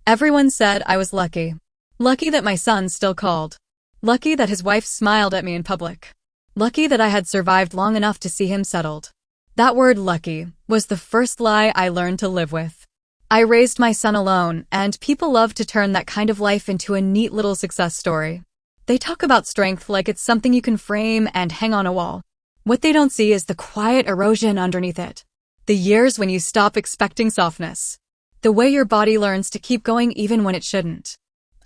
Everyone said I was lucky. Lucky that my son still called. Lucky that his wife smiled at me in public. Lucky that I had survived long enough to see him settled. That word lucky was the first lie I learned to live with. I raised my son alone, and people love to turn that kind of life into a neat little success story. They talk about strength like it's something you can frame and hang on a wall. What they don't see is the quiet erosion underneath it. The years when you stop expecting softness. The way your body learns to keep going even when it shouldn't.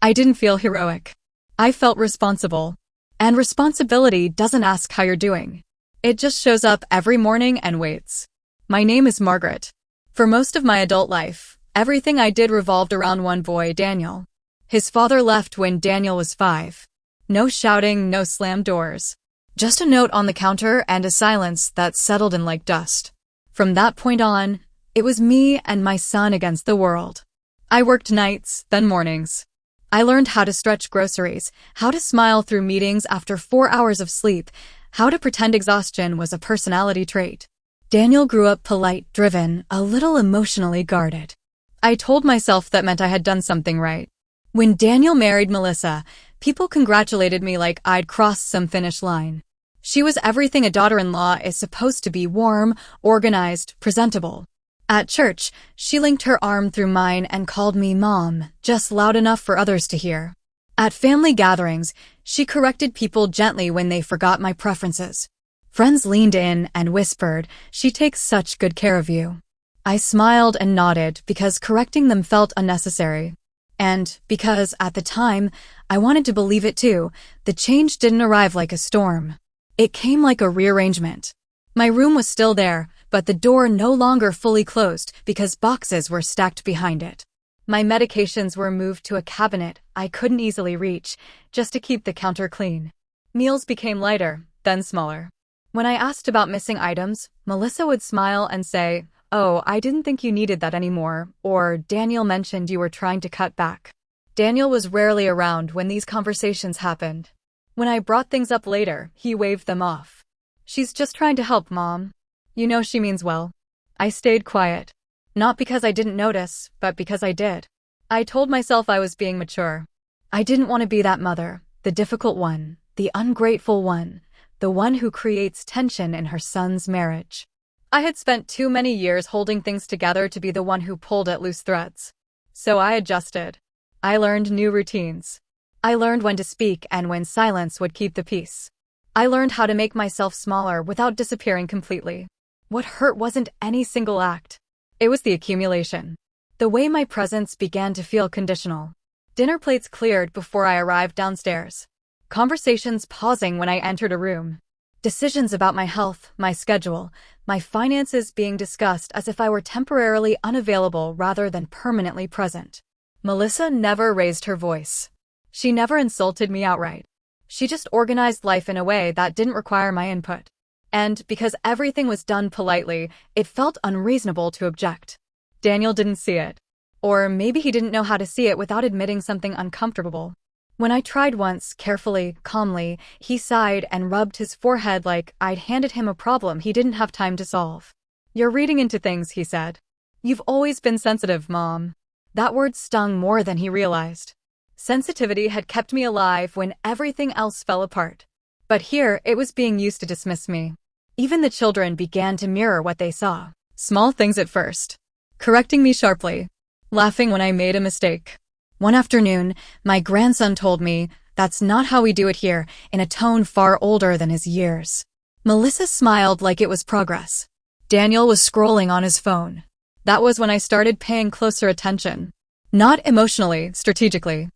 I didn't feel heroic. I felt responsible. And responsibility doesn't ask how you're doing. It just shows up every morning and waits. My name is Margaret. For most of my adult life, everything I did revolved around one boy, Daniel. His father left when Daniel was 5. No shouting, no slammed doors. Just a note on the counter and a silence that settled in like dust. From that point on, it was me and my son against the world. I worked nights, then mornings. I learned how to stretch groceries, how to smile through meetings after 4 hours of sleep, how to pretend exhaustion was a personality trait. Daniel grew up polite, driven, a little emotionally guarded. I told myself that meant I had done something right. When Daniel married Melissa, people congratulated me like I'd crossed some finish line. She was everything a daughter-in-law is supposed to be: warm, organized, presentable. At church, she linked her arm through mine and called me Mom, just loud enough for others to hear. At family gatherings, she corrected people gently when they forgot my preferences. Friends leaned in and whispered, "She takes such good care of you." I smiled and nodded because correcting them felt unnecessary. And because, at the time, I wanted to believe it too, the change didn't arrive like a storm. It came like a rearrangement. My room was still there, but the door no longer fully closed because boxes were stacked behind it. My medications were moved to a cabinet I couldn't easily reach, just to keep the counter clean. Meals became lighter, then smaller. When I asked about missing items, Melissa would smile and say, "Oh, I didn't think you needed that anymore," or "Daniel mentioned you were trying to cut back." Daniel was rarely around when these conversations happened. When I brought things up later, he waved them off. "She's just trying to help, Mom. You know she means well." I stayed quiet. Not because I didn't notice, but because I did. I told myself I was being mature. I didn't want to be that mother, the difficult one, the ungrateful one, the one who creates tension in her son's marriage. I had spent too many years holding things together to be the one who pulled at loose threads. So I adjusted. I learned new routines. I learned when to speak and when silence would keep the peace. I learned how to make myself smaller without disappearing completely. What hurt wasn't any single act. It was the accumulation. The way my presence began to feel conditional. Dinner plates cleared before I arrived downstairs. Conversations pausing when I entered a room. Decisions about my health, my schedule, my finances being discussed as if I were temporarily unavailable rather than permanently present. Melissa never raised her voice. She never insulted me outright. She just organized life in a way that didn't require my input. And because everything was done politely, it felt unreasonable to object. Daniel didn't see it. Or maybe he didn't know how to see it without admitting something uncomfortable. When I tried once, carefully, calmly, he sighed and rubbed his forehead like I'd handed him a problem he didn't have time to solve. "You're reading into things," he said. "You've always been sensitive, Mom." That word stung more than he realized. Sensitivity had kept me alive when everything else fell apart. But here, it was being used to dismiss me. Even the children began to mirror what they saw. Small things at first. Correcting me sharply. Laughing when I made a mistake. One afternoon, my grandson told me, "That's not how we do it here," in a tone far older than his years. Melissa smiled like it was progress. Daniel was scrolling on his phone. That was when I started paying closer attention. Not emotionally, strategically.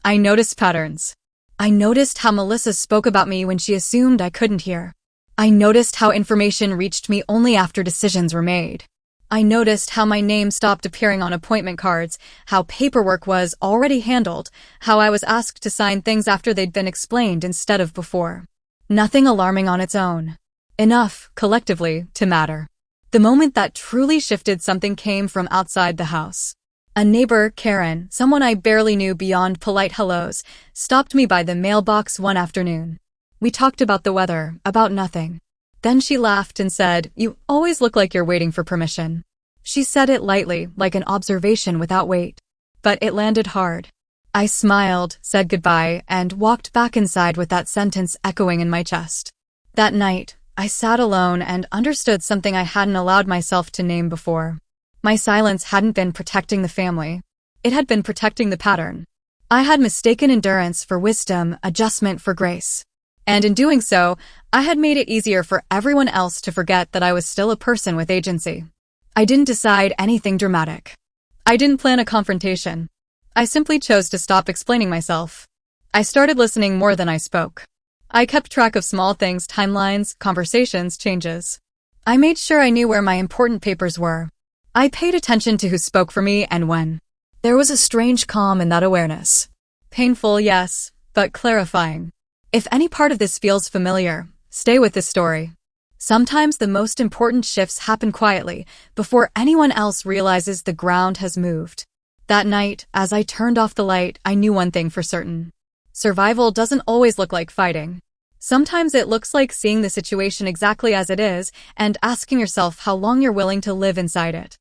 I noticed patterns. I noticed how Melissa spoke about me when she assumed I couldn't hear. I noticed how information reached me only after decisions were made. I noticed how my name stopped appearing on appointment cards, how paperwork was already handled, how I was asked to sign things after they'd been explained instead of before. Nothing alarming on its own. Enough, collectively, to matter. The moment that truly shifted something came from outside the house. A neighbor, Karen, someone I barely knew beyond polite hellos, stopped me by the mailbox one afternoon. We talked about the weather, about nothing. Then she laughed and said, "You always look like you're waiting for permission." She said it lightly, like an observation without weight. but it landed hard. I smiled, said goodbye, and walked back inside with that sentence echoing in my chest. That night, I sat alone and understood something I hadn't allowed myself to name before. My silence hadn't been protecting the family. It had been protecting the pattern. I had mistaken endurance for wisdom, adjustment for grace. And in doing so, I had made it easier for everyone else to forget that I was still a person with agency. I didn't decide anything dramatic. I didn't plan a confrontation. I simply chose to stop explaining myself. I started listening more than I spoke. I kept track of small things, timelines, conversations, changes. I made sure I knew where my important papers were. I paid attention to who spoke for me and when. There was a strange calm in that awareness. Painful, yes, but clarifying. If any part of this feels familiar, stay with this story. Sometimes the most important shifts happen quietly, before anyone else realizes the ground has moved. That night, as I turned off the light, I knew one thing for certain. Survival doesn't always look like fighting. Sometimes it looks like seeing the situation exactly as it is and asking yourself how long you're willing to live inside it.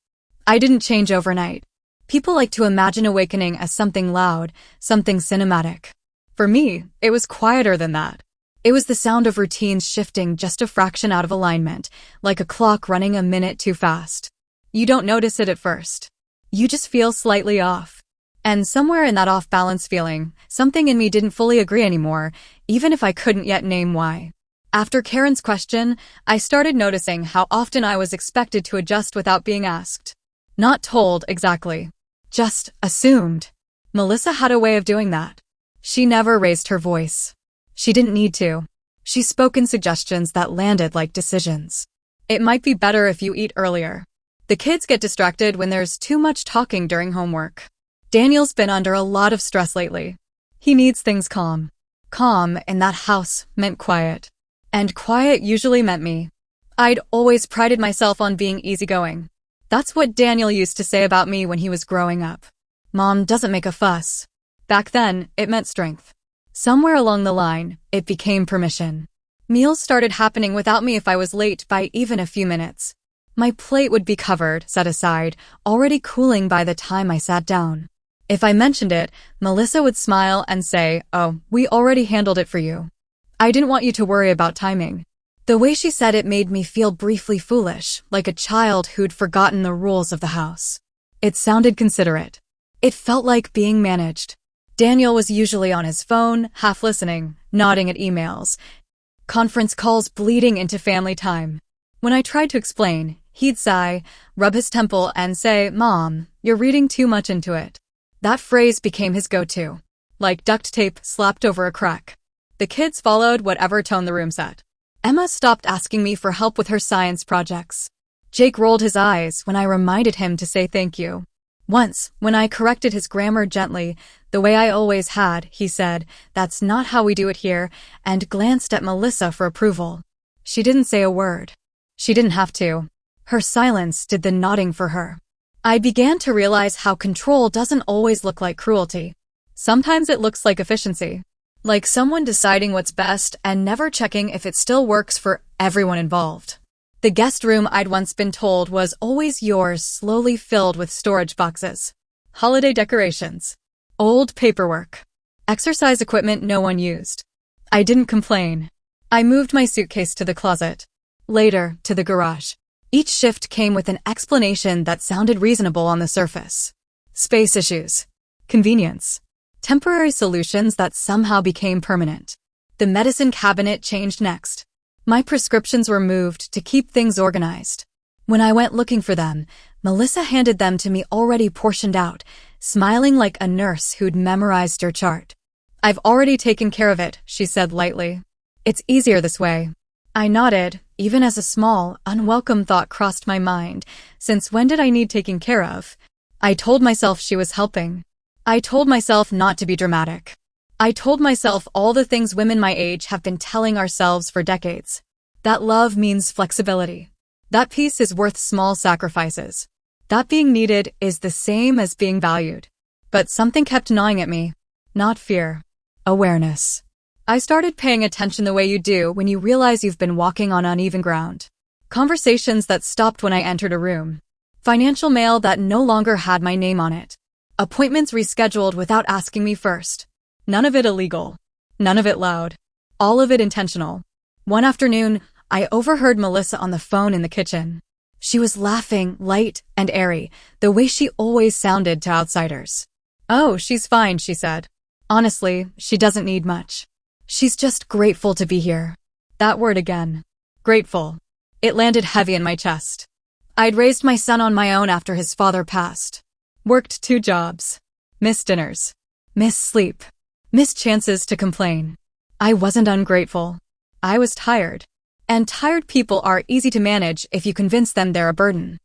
I didn't change overnight. People like to imagine awakening as something loud, something cinematic. For me, it was quieter than that. It was the sound of routines shifting just a fraction out of alignment, like a clock running a minute too fast. You don't notice it at first. You just feel slightly off. And somewhere in that off-balance feeling, something in me didn't fully agree anymore, even if I couldn't yet name why. After Karen's question, I started noticing how often I was expected to adjust without being asked. Not told exactly. Just assumed. Melissa had a way of doing that. She never raised her voice. She didn't need to. She spoke in suggestions that landed like decisions. It might be better if you eat earlier. The kids get distracted when there's too much talking during homework. Daniel's been under a lot of stress lately. He needs things calm. Calm in that house meant quiet. And quiet usually meant me. I'd always prided myself on being easygoing. That's what Daniel used to say about me when he was growing up. Mom doesn't make a fuss. Back then, it meant strength. Somewhere along the line, it became permission. Meals started happening without me if I was late by even a few minutes. My plate would be covered, set aside, already cooling by the time I sat down. If I mentioned it, Melissa would smile and say, "Oh, we already handled it for you. I didn't want you to worry about timing." The way she said it made me feel briefly foolish, like a child who'd forgotten the rules of the house. It sounded considerate. It felt like being managed. Daniel was usually on his phone, half listening, nodding at emails. Conference calls bleeding into family time. When I tried to explain, he'd sigh, rub his temple, and say, "Mom, you're reading too much into it." That phrase became his go-to, like duct tape slapped over a crack. The kids followed whatever tone the room set. Emma stopped asking me for help with her science projects. Jake rolled his eyes when I reminded him to say thank you. Once, when I corrected his grammar gently, the way I always had, he said, "That's not how we do it here," and glanced at Melissa for approval. She didn't say a word. She didn't have to. Her silence did the nodding for her. I began to realize how control doesn't always look like cruelty. Sometimes it looks like efficiency. Like someone deciding what's best and never checking if it still works for everyone involved. The guest room I'd once been told was always yours, slowly filled with storage boxes. Holiday decorations. Old paperwork. Exercise equipment no one used. I didn't complain. I moved my suitcase to the closet. Later, to the garage. Each shift came with an explanation that sounded reasonable on the surface. Space issues. Convenience. Temporary solutions that somehow became permanent. The medicine cabinet changed next. My prescriptions were moved to keep things organized. When I went looking for them, Melissa handed them to me already portioned out, smiling like a nurse who'd memorized her chart. "I've already taken care of it," she said lightly. "It's easier this way." I nodded, even as a small, unwelcome thought crossed my mind. Since when did I need taking care of? I told myself she was helping. I told myself not to be dramatic. I told myself all the things women my age have been telling ourselves for decades. That love means flexibility. That peace is worth small sacrifices. That being needed is the same as being valued. But something kept gnawing at me. Not fear. Awareness. I started paying attention the way you do when you realize you've been walking on uneven ground. Conversations that stopped when I entered a room. Financial mail that no longer had my name on it. Appointments rescheduled without asking me first. None of it illegal. None of it loud. All of it intentional. One afternoon, I overheard Melissa on the phone in the kitchen. She was laughing, light and airy, the way she always sounded to outsiders. "Oh, she's fine," she said. "Honestly, she doesn't need much. She's just grateful to be here." That word again. Grateful. It landed heavy in my chest. I'd raised my son on my own after his father passed. Worked 2 jobs. Missed dinners. Missed sleep. Missed chances to complain. I wasn't ungrateful. I was tired. And tired people are easy to manage if you convince them they're a burden.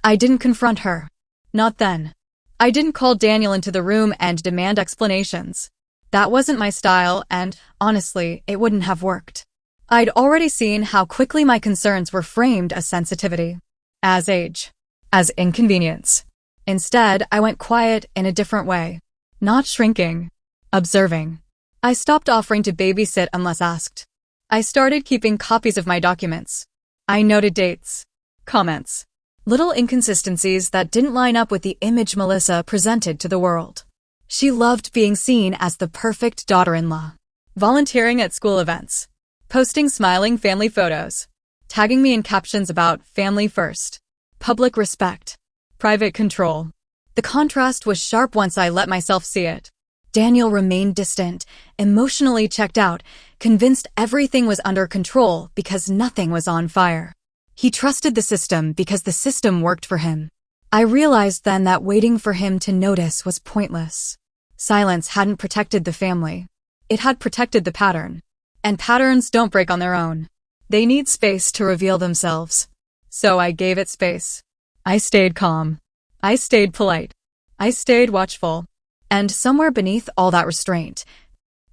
I didn't confront her. Not then. I didn't call Daniel into the room and demand explanations. That wasn't my style, and honestly, it wouldn't have worked. I'd already seen how quickly my concerns were framed as sensitivity, as age, as inconvenience. Instead, I went quiet in a different way. Not shrinking. Observing. I stopped offering to babysit unless asked. I started keeping copies of my documents. I noted dates, comments, little inconsistencies that didn't line up with the image Melissa presented to the world. She loved being seen as the perfect daughter-in-law. Volunteering at school events. Posting smiling family photos. Tagging me in captions about family first. Public respect. Private control. The contrast was sharp once I let myself see it. Daniel remained distant, emotionally checked out, convinced everything was under control because nothing was on fire. He trusted the system because the system worked for him. I realized then that waiting for him to notice was pointless. Silence hadn't protected the family. It had protected the pattern. And patterns don't break on their own. They need space to reveal themselves. So I gave it space. I stayed calm. I stayed polite. I stayed watchful. And somewhere beneath all that restraint,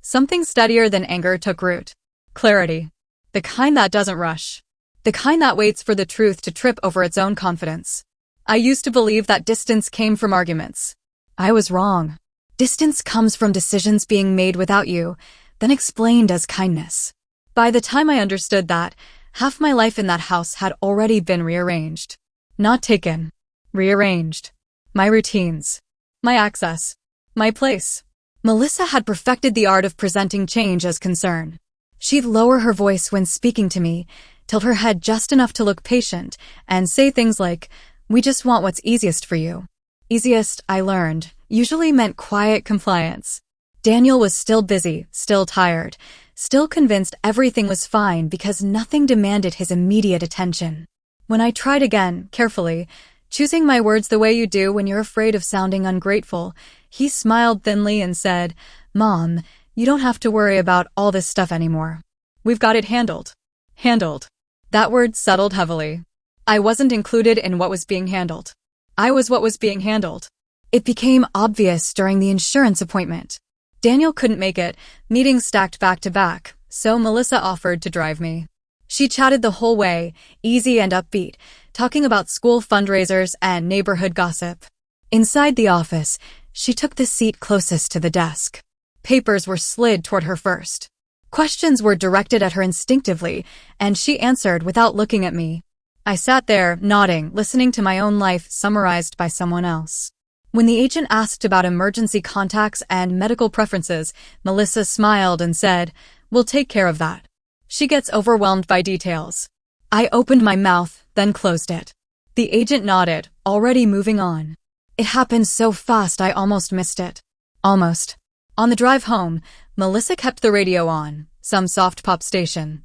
something steadier than anger took root. Clarity. The kind that doesn't rush. The kind that waits for the truth to trip over its own confidence. I used to believe that distance came from arguments. I was wrong. Distance comes from decisions being made without you, then explained as kindness. By the time I understood that, half my life in that house had already been rearranged. Not taken. Rearranged. My routines. My access. My place. Melissa had perfected the art of presenting change as concern. She'd lower her voice when speaking to me, tilt her head just enough to look patient, and say things like, "We just want what's easiest for you." Easiest, I learned, usually meant quiet compliance. Daniel was still busy, still tired, still convinced everything was fine because nothing demanded his immediate attention. When I tried again, carefully, choosing my words the way you do when you're afraid of sounding ungrateful, he smiled thinly and said, "Mom, you don't have to worry about all this stuff anymore. We've got it handled." Handled. That word settled heavily. I wasn't included in what was being handled. I was what was being handled. It became obvious during the insurance appointment. Daniel couldn't make it, meetings stacked back to back, so Melissa offered to drive me. She chatted the whole way, easy and upbeat, talking about school fundraisers and neighborhood gossip. Inside the office, she took the seat closest to the desk. Papers were slid toward her first. Questions were directed at her instinctively, and she answered without looking at me. I sat there, nodding, listening to my own life summarized by someone else. When the agent asked about emergency contacts and medical preferences, Melissa smiled and said, "We'll take care of that. She gets overwhelmed by details." I opened my mouth, then closed it. The agent nodded, already moving on. It happened so fast I almost missed it. Almost. On the drive home, Melissa kept the radio on, some soft pop station.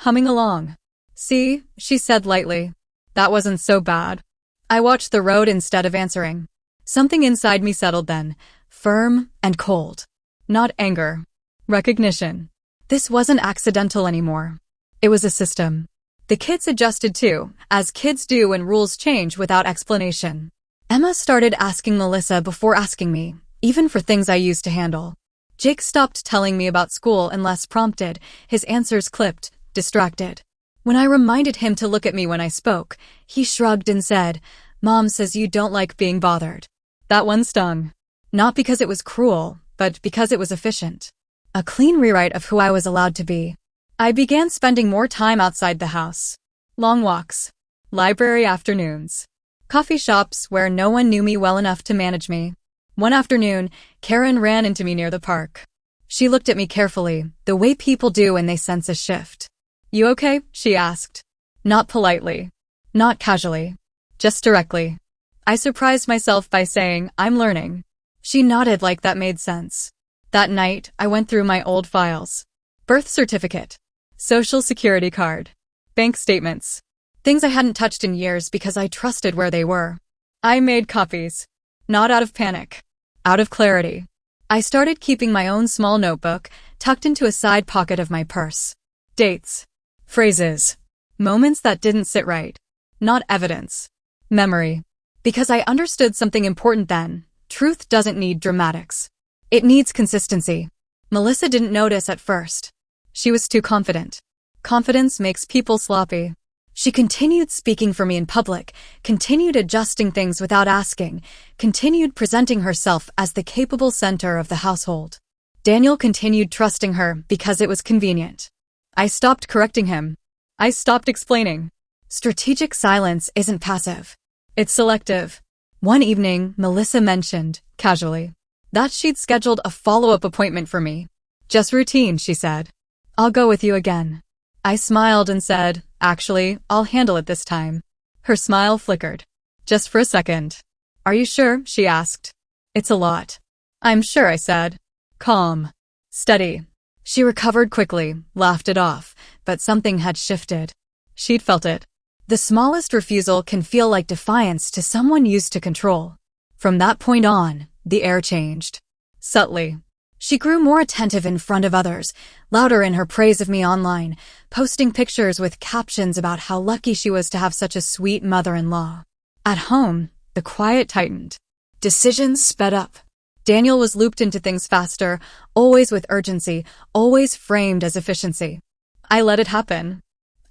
Humming along. "See," she said lightly. "That wasn't so bad." I watched the road instead of answering. Something inside me settled then, firm and cold. Not anger. Recognition. This wasn't accidental anymore. It was a system. The kids adjusted too, as kids do when rules change without explanation. Emma started asking Melissa before asking me, even for things I used to handle. Jake stopped telling me about school unless prompted, his answers clipped, distracted. When I reminded him to look at me when I spoke, he shrugged and said, "Mom says you don't like being bothered." That one stung. Not because it was cruel, but because it was efficient. A clean rewrite of who I was allowed to be. I began spending more time outside the house. Long walks. Library afternoons. Coffee shops where no one knew me well enough to manage me. One afternoon, Karen ran into me near the park. She looked at me carefully, the way people do when they sense a shift. "You okay?" she asked. Not politely. Not casually. Just directly. I surprised myself by saying, "I'm learning." She nodded like that made sense. That night, I went through my old files. Birth certificate. Social security card. Bank statements. Things I hadn't touched in years because I trusted where they were. I made copies. Not out of panic. Out of clarity. I started keeping my own small notebook, tucked into a side pocket of my purse. Dates. Phrases. Moments that didn't sit right. Not evidence. Memory. Because I understood something important then. Truth doesn't need dramatics. It needs consistency. Melissa didn't notice at first. She was too confident. Confidence makes people sloppy. She continued speaking for me in public, continued adjusting things without asking, continued presenting herself as the capable center of the household. Daniel continued trusting her because it was convenient. I stopped correcting him. I stopped explaining. Strategic silence isn't passive. It's selective. One evening, Melissa mentioned, casually, that she'd scheduled a follow-up appointment for me. "Just routine," she said. "I'll go with you again." I smiled and said, "Actually, I'll handle it this time." Her smile flickered. "Just for a second." "Are you sure?" she asked. "It's a lot." "I'm sure," I said. Calm. Steady. She recovered quickly, laughed it off, but something had shifted. She'd felt it. The smallest refusal can feel like defiance to someone used to control. From that point on, the air changed. Subtly. She grew more attentive in front of others, louder in her praise of me online, posting pictures with captions about how lucky she was to have such a sweet mother-in-law. At home, the quiet tightened. Decisions sped up. Daniel was looped into things faster, always with urgency, always framed as efficiency. I let it happen.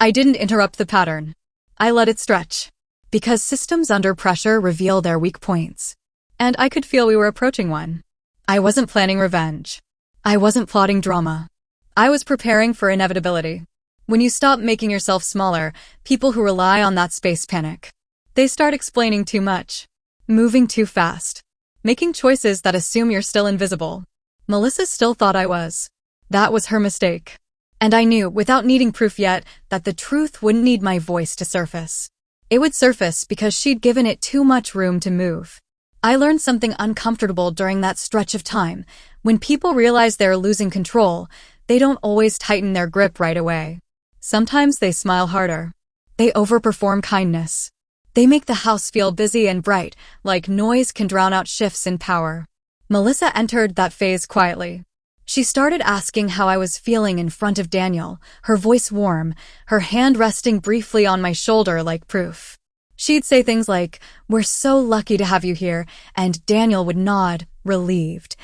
I didn't interrupt the pattern. I let it stretch. Because systems under pressure reveal their weak points. And I could feel we were approaching one. I wasn't planning revenge. I wasn't plotting drama. I was preparing for inevitability. When you stop making yourself smaller, people who rely on that space panic. They start explaining too much. Moving too fast. Making choices that assume you're still invisible. Melissa still thought I was. That was her mistake. And I knew, without needing proof yet, that the truth wouldn't need my voice to surface. It would surface because she'd given it too much room to move. I learned something uncomfortable during that stretch of time. When people realize they're losing control, they don't always tighten their grip right away. Sometimes they smile harder. They overperform kindness. They make the house feel busy and bright, like noise can drown out shifts in power. Melissa entered that phase quietly. She started asking how I was feeling in front of Daniel, her voice warm, her hand resting briefly on my shoulder like proof. She'd say things like, "We're so lucky to have you here," and Daniel would nod, relieved,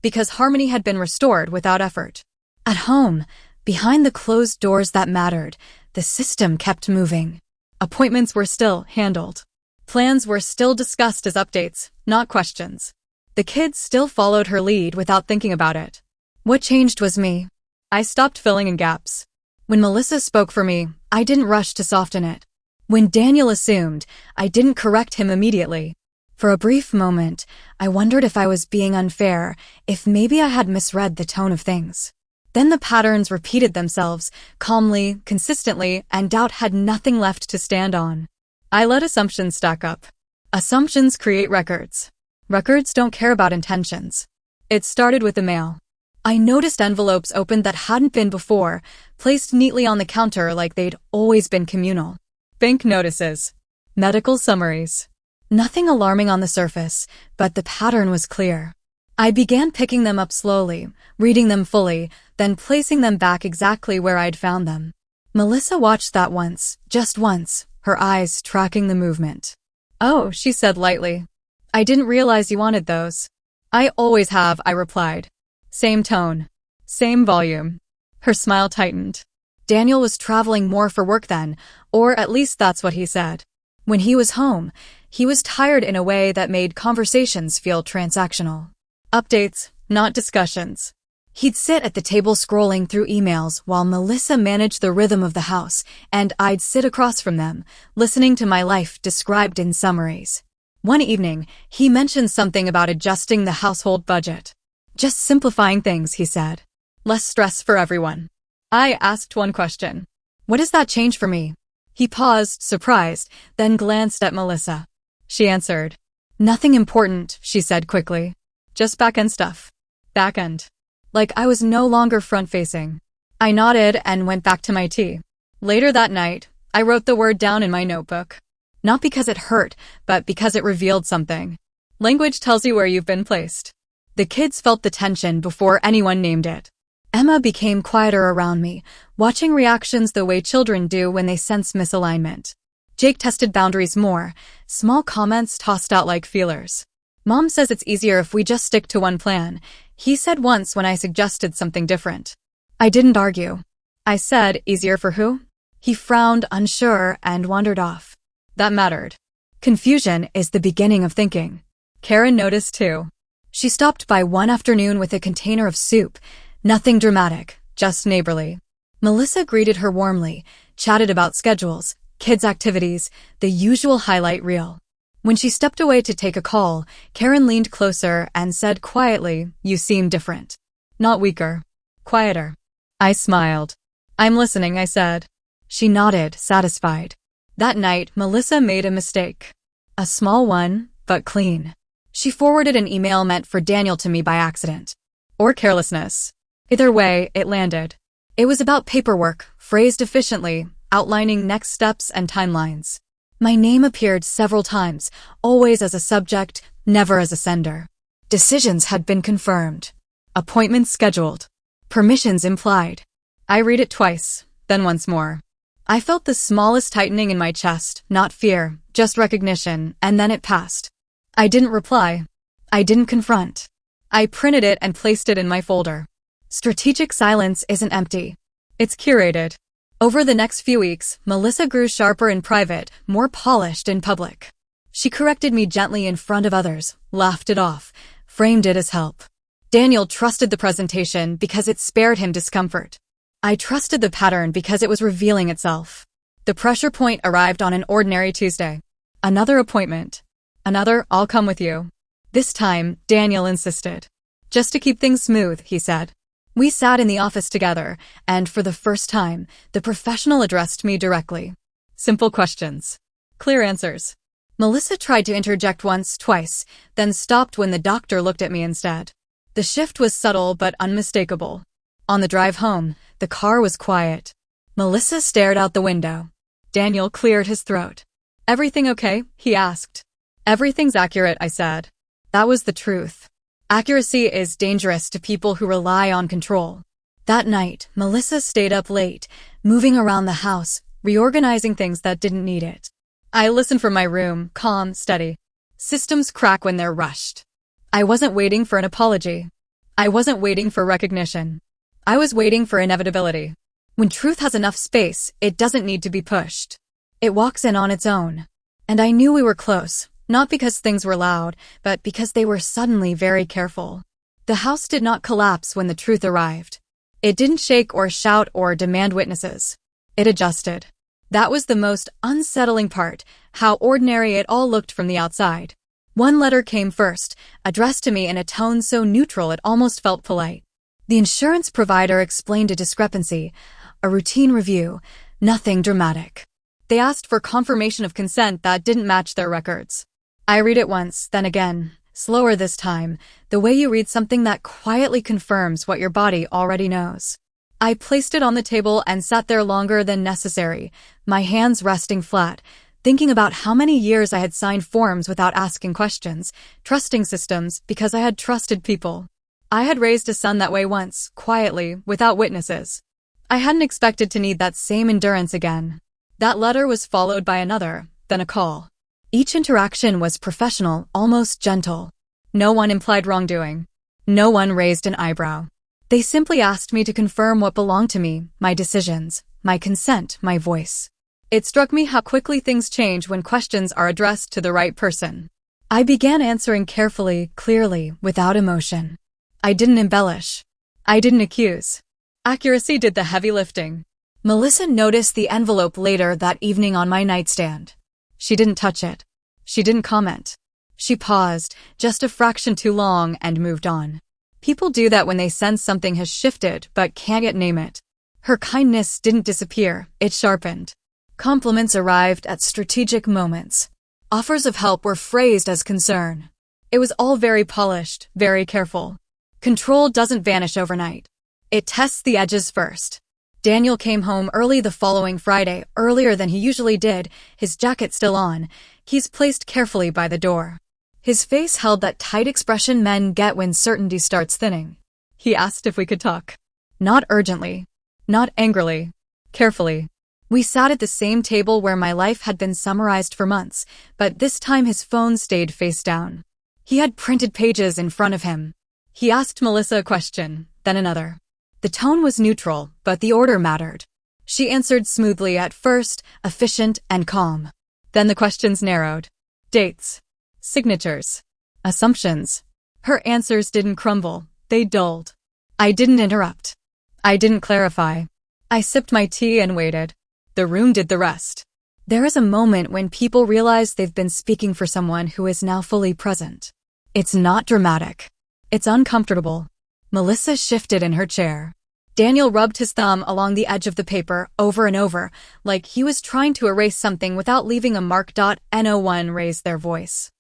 because harmony had been restored without effort. At home, behind the closed doors that mattered, the system kept moving. Appointments were still handled. Plans were still discussed as updates, not questions. The kids still followed her lead without thinking about it. What changed was me. I stopped filling in gaps. When Melissa spoke for me, I didn't rush to soften it. When Daniel assumed, I didn't correct him immediately. For a brief moment, I wondered if I was being unfair, if maybe I had misread the tone of things. Then the patterns repeated themselves, calmly, consistently, and doubt had nothing left to stand on. I let assumptions stack up. Assumptions create records. Records don't care about intentions. It started with the mail. I noticed envelopes opened that hadn't been before, placed neatly on the counter like they'd always been communal. Bank notices. Medical summaries. Nothing alarming on the surface, but the pattern was clear. I began picking them up slowly, reading them fully, then placing them back exactly where I'd found them. Melissa watched that once, just once, her eyes tracking the movement. "Oh," she said lightly. "I didn't realize you wanted those." "I always have," I replied. Same tone. Same volume. Her smile tightened. Daniel was traveling more for work then, or at least that's what he said. When he was home, he was tired in a way that made conversations feel transactional. Updates, not discussions. He'd sit at the table scrolling through emails while Melissa managed the rhythm of the house, and I'd sit across from them, listening to my life described in summaries. One evening, he mentioned something about adjusting the household budget. Just simplifying things, he said. Less stress for everyone. I asked one question. What does that change for me? He paused, surprised, then glanced at Melissa. She answered. Nothing important, she said quickly. Just back-end stuff. Back-end. Like I was no longer front-facing. I nodded and went back to my tea. Later that night, I wrote the word down in my notebook. Not because it hurt, but because it revealed something. Language tells you where you've been placed. The kids felt the tension before anyone named it. Emma became quieter around me, watching reactions the way children do when they sense misalignment. Jake tested boundaries more, small comments tossed out like feelers. Mom says it's easier if we just stick to one plan, he said once when I suggested something different. I didn't argue. I said, easier for who? He frowned, unsure, and wandered off. That mattered. Confusion is the beginning of thinking. Karen noticed too. She stopped by one afternoon with a container of soup. Nothing dramatic, just neighborly. Melissa greeted her warmly, chatted about schedules, kids' activities, the usual highlight reel. When she stepped away to take a call, Karen leaned closer and said quietly, "You seem different. Not weaker. Quieter." I smiled. "I'm listening," I said. She nodded, satisfied. That night, Melissa made a mistake. A small one, but clean. She forwarded an email meant for Daniel to me by accident. Or carelessness. Either way, it landed. It was about paperwork, phrased efficiently, outlining next steps and timelines. My name appeared several times, always as a subject, never as a sender. Decisions had been confirmed. Appointments scheduled. Permissions implied. I read it twice, then once more. I felt the smallest tightening in my chest, not fear, just recognition, and then it passed. I didn't reply. I didn't confront. I printed it and placed it in my folder. Strategic silence isn't empty. It's curated. Over the next few weeks, Melissa grew sharper in private, more polished in public. She corrected me gently in front of others, laughed it off, framed it as help. Daniel trusted the presentation because it spared him discomfort. I trusted the pattern because it was revealing itself. The pressure point arrived on an ordinary Tuesday. Another appointment. Another, "I'll come with you." This time, Daniel insisted. "Just to keep things smooth," he said. We sat in the office together, and for the first time, the professional addressed me directly. Simple questions. Clear answers. Melissa tried to interject once, twice, then stopped when the doctor looked at me instead. The shift was subtle but unmistakable. On the drive home, the car was quiet. Melissa stared out the window. Daniel cleared his throat. "Everything okay?" he asked. "Everything's accurate," I said. That was the truth. Accuracy is dangerous to people who rely on control. That night, Melissa stayed up late, moving around the house, reorganizing things that didn't need it. I listened from my room, calm, steady. Systems crack when they're rushed. I wasn't waiting for an apology. I wasn't waiting for recognition. I was waiting for inevitability. When truth has enough space, it doesn't need to be pushed. It walks in on its own. And I knew we were close, not because things were loud, but because they were suddenly very careful. The house did not collapse when the truth arrived. It didn't shake or shout or demand witnesses. It adjusted. That was the most unsettling part, how ordinary it all looked from the outside. One letter came first, addressed to me in a tone so neutral it almost felt polite. The insurance provider explained a discrepancy, a routine review, nothing dramatic. They asked for confirmation of consent that didn't match their records. I read it once, then again, slower this time, the way you read something that quietly confirms what your body already knows. I placed it on the table and sat there longer than necessary, my hands resting flat, thinking about how many years I had signed forms without asking questions, trusting systems because I had trusted people. I had raised a son that way once, quietly, without witnesses. I hadn't expected to need that same endurance again. That letter was followed by another, then a call. Each interaction was professional, almost gentle. No one implied wrongdoing. No one raised an eyebrow. They simply asked me to confirm what belonged to me, my decisions, my consent, my voice. It struck me how quickly things change when questions are addressed to the right person. I began answering carefully, clearly, without emotion. I didn't embellish. I didn't accuse. Accuracy did the heavy lifting. Melissa noticed the envelope later that evening on my nightstand. She didn't touch it. She didn't comment. She paused, just a fraction too long, and moved on. People do that when they sense something has shifted but can't yet name it. Her kindness didn't disappear, it sharpened. Compliments arrived at strategic moments. Offers of help were phrased as concern. It was all very polished, very careful. Control doesn't vanish overnight. It tests the edges first. Daniel came home early the following Friday, earlier than he usually did, his jacket still on, keys placed carefully by the door. His face held that tight expression men get when certainty starts thinning. He asked if we could talk. Not urgently. Not angrily. Carefully. We sat at the same table where my life had been summarized for months, but this time his phone stayed face down. He had printed pages in front of him. He asked Melissa a question, then another. The tone was neutral, but the order mattered. She answered smoothly at first, efficient and calm. Then the questions narrowed. Dates. Signatures. Assumptions. Her answers didn't crumble, they dulled. I didn't interrupt. I didn't clarify. I sipped my tea and waited. The room did the rest. There is a moment when people realize they've been speaking for someone who is now fully present. It's not dramatic. It's uncomfortable. Melissa shifted in her chair. Daniel rubbed his thumb along the edge of the paper over and over, like he was trying to erase something without leaving a mark. No one raised their voice.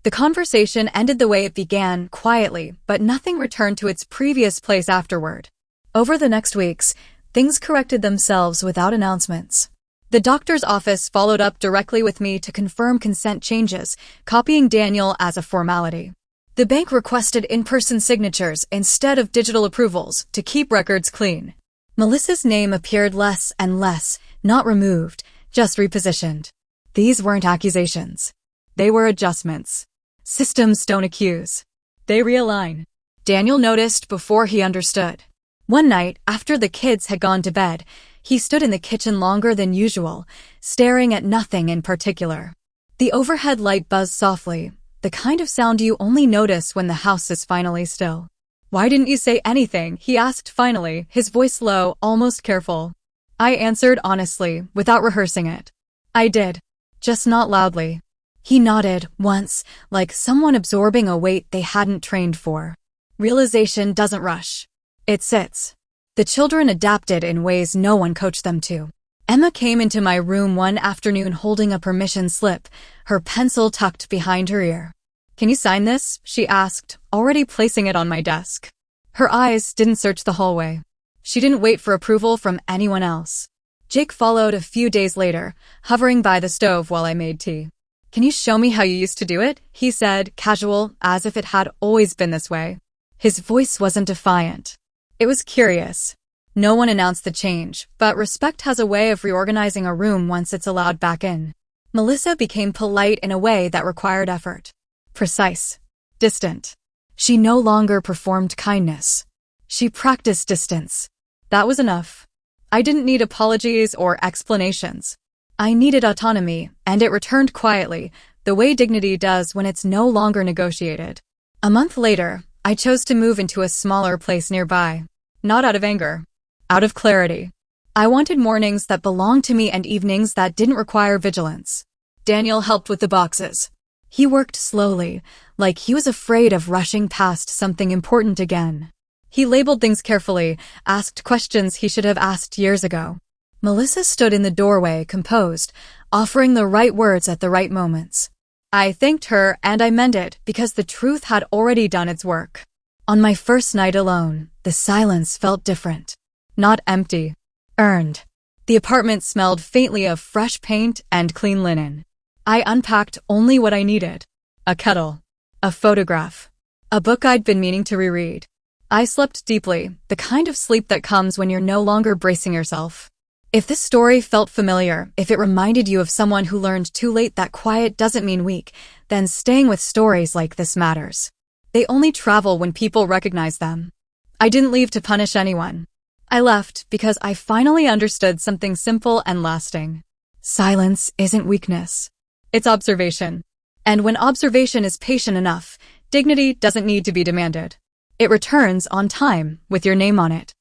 The conversation ended the way it began, quietly, but nothing returned to its previous place afterward. Over the next weeks, things corrected themselves without announcements. The doctor's office followed up directly with me to confirm consent changes, copying Daniel as a formality. The bank requested in-person signatures instead of digital approvals to keep records clean. Melissa's name appeared less and less, not removed, just repositioned. These weren't accusations. They were adjustments. Systems don't accuse. They realign. Daniel noticed before he understood. One night, after the kids had gone to bed, he stood in the kitchen longer than usual, staring at nothing in particular. The overhead light buzzed softly, the kind of sound you only notice when the house is finally still. Why didn't you say anything? He asked finally, his voice low, almost careful. I answered honestly, without rehearsing it. I did. Just not loudly. He nodded, once, like someone absorbing a weight they hadn't trained for. Realization doesn't rush. It sits. The children adapted in ways no one coached them to. Emma came into my room one afternoon holding a permission slip, her pencil tucked behind her ear. Can you sign this? She asked, already placing it on my desk. Her eyes didn't search the hallway. She didn't wait for approval from anyone else. Jake followed a few days later, hovering by the stove while I made tea. Can you show me how you used to do it? He said, casual, as if it had always been this way. His voice wasn't defiant. It was curious. No one announced the change, but respect has a way of reorganizing a room once it's allowed back in. Melissa became polite in a way that required effort. Precise. Distant. She no longer performed kindness. She practiced distance. That was enough. I didn't need apologies or explanations. I needed autonomy, and it returned quietly, the way dignity does when it's no longer negotiated. A month later, I chose to move into a smaller place nearby. Not out of anger. Out of clarity. I wanted mornings that belonged to me and evenings that didn't require vigilance. Daniel helped with the boxes. He worked slowly, like he was afraid of rushing past something important again. He labeled things carefully, asked questions he should have asked years ago. Melissa stood in the doorway, composed, offering the right words at the right moments. I thanked her and I meant it because the truth had already done its work. On my first night alone, the silence felt different. Not empty. Earned. The apartment smelled faintly of fresh paint and clean linen. I unpacked only what I needed. A kettle. A photograph. A book I'd been meaning to reread. I slept deeply, the kind of sleep that comes when you're no longer bracing yourself. If this story felt familiar, if it reminded you of someone who learned too late that quiet doesn't mean weak, then staying with stories like this matters. They only travel when people recognize them. I didn't leave to punish anyone. I left because I finally understood something simple and lasting. Silence isn't weakness. It's observation. And when observation is patient enough, dignity doesn't need to be demanded. It returns on time, with your name on it.